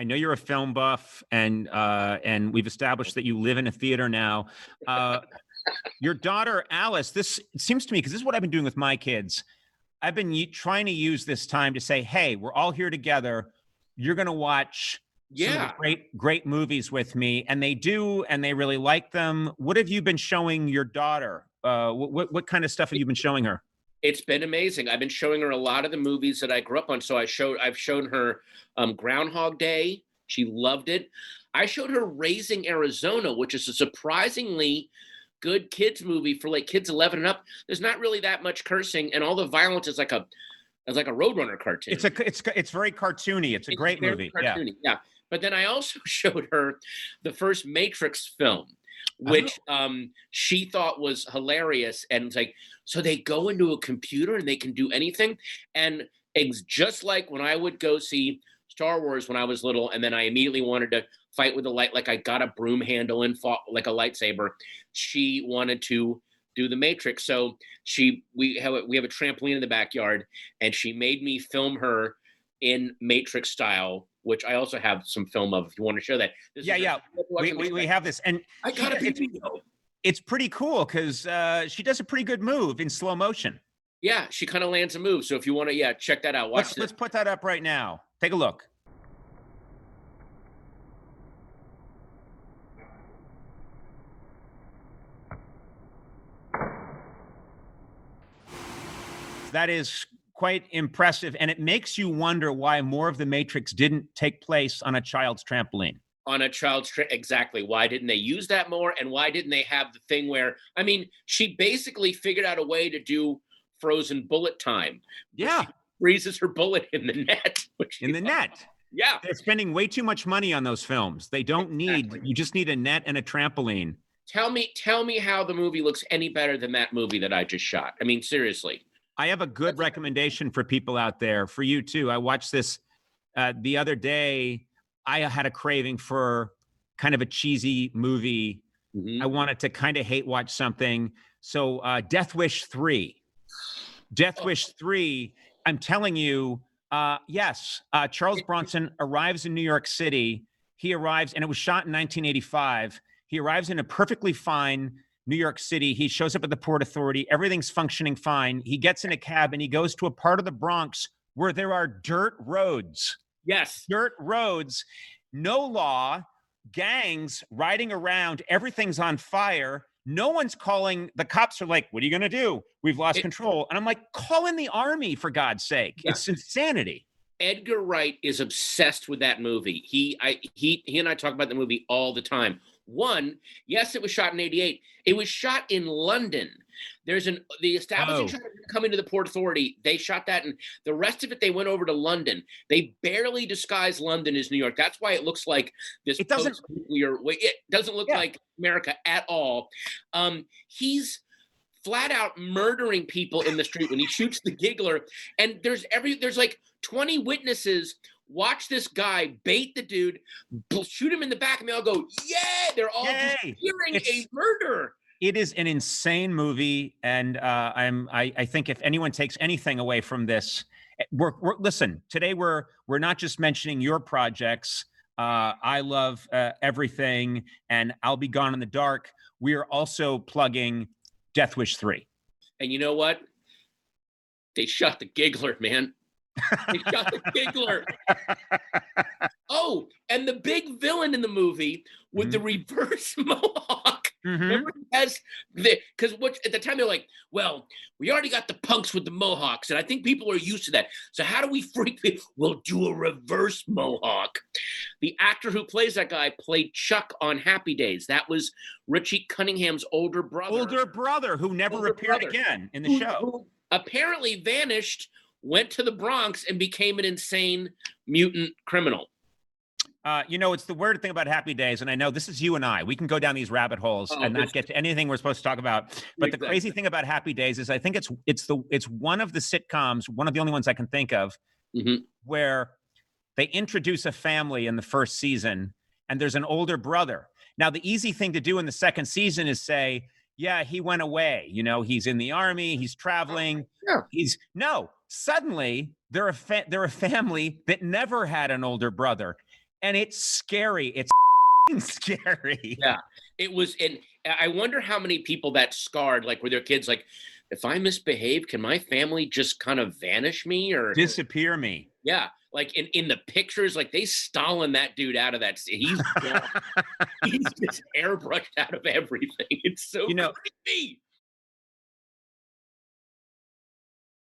I know you're a film buff, and we've established that you live in a theater now. Your daughter Alice, this it seems to me, because this is what I've been doing with my kids. I've been trying to use this time to say, hey, we're all here together. You're going to watch some of the great movies with me, and they do, and they really like them. What have you been showing your daughter? What kind of stuff have you been showing her? It's been amazing. I've been showing her a lot of the movies that I grew up on. So I've shown her Groundhog Day. She loved it. I showed her Raising Arizona, which is a surprisingly good kids movie for like kids 11 and up. There's not really that much cursing, and all the violence is like a Roadrunner cartoon. It's very cartoony. It's a great movie. Cartoony, yeah. But then I also showed her the first Matrix film, which she thought was hilarious. And it's like, so they go into a computer and they can do anything. And it's just like when I would go see Star Wars when I was little, and then I immediately wanted to fight with a light, like I got a broom handle and fought like a lightsaber. She wanted to do the Matrix. So we have a trampoline in the backyard, and she made me film her in Matrix style, which I also have some film of if you want to show that. We have this, and I got a video. It's pretty cool because she does a pretty good move in slow motion. Yeah, she kind of lands a move. So if you want to, check that out. Let's put that up right now. Take a look. That is quite impressive, and it makes you wonder why more of the Matrix didn't take place on a child's trampoline. Exactly. Why didn't they use that more? And why didn't they have the thing where, I mean, she basically figured out a way to do frozen bullet time. Yeah. She freezes her bullet in the net. Net. Yeah. They're spending way too much money on those films. They don't you just need a net and a trampoline. Tell me how the movie looks any better than that movie that I just shot. I mean, seriously. I have a good recommendation for people out there, for you too. I watched this the other day. I had a craving for kind of a cheesy movie. Mm-hmm. I wanted to kind of hate watch something. So Death Wish 3. Wish 3, I'm telling you, yes, Charles Bronson arrives in New York City. He arrives, and it was shot in 1985. He arrives in a perfectly fine New York City. He shows up at the Port Authority. Everything's functioning fine. He gets in a cab and he goes to a part of the Bronx where there are dirt roads. Yes. Dirt roads, no law, gangs riding around. Everything's on fire. No one's calling. The cops are like, what are you going to do? We've lost control. And I'm like, call in the army, for God's sake. Yeah. It's insanity. Edgar Wright is obsessed with that movie. He and I talk about the movie all the time. One, yes, it was shot in 88. It was shot in London. There's the establishing shot coming to the Port Authority. They shot that, and the rest of it, they went over to London. They barely disguised London as New York. That's why it looks like this. It doesn't look like America at all. He's flat out murdering people in the street when he shoots the giggler. And there's like 20 witnesses watch this guy bait the dude, shoot him in the back, and they all go, yeah! They're all just hearing a murder. It is an insane movie, and I think if anyone takes anything away from this, listen. Today we're not just mentioning your projects. I love everything, and I'll Be Gone in the Dark. We are also plugging Death Wish 3. And you know what? They shot the giggler, man. They shot the giggler. Oh, and the big villain in the movie with the reverse mohawk. Mm-hmm. Remember, because at the time they're like, well, we already got the punks with the mohawks, and I think people are used to that. So how do we freak people? We'll do a reverse mohawk. The actor who plays that guy played Chuck on Happy Days. That was Richie Cunningham's older brother. Who never appeared again in the show. Who apparently vanished, went to the Bronx, and became an insane mutant criminal. It's the weird thing about Happy Days, and I know this is you and I. We can go down these rabbit holes and not get to anything we're supposed to talk about. But exactly. The crazy thing about Happy Days is I think it's one of the sitcoms, one of the only ones I can think of, where they introduce a family in the first season, and there's an older brother. Now, the easy thing to do in the second season is say, yeah, he went away. He's in the army, he's traveling. Yeah. Suddenly they're a family that never had an older brother. and it's scary. It's scary. Yeah, it was. And I wonder how many people that scarred, like, were their kids like, if I misbehave, can my family just kind of vanish me or disappear me? Yeah, like in the pictures, like they Stalin that dude out of that. He's just airbrushed out of everything. It's so creepy.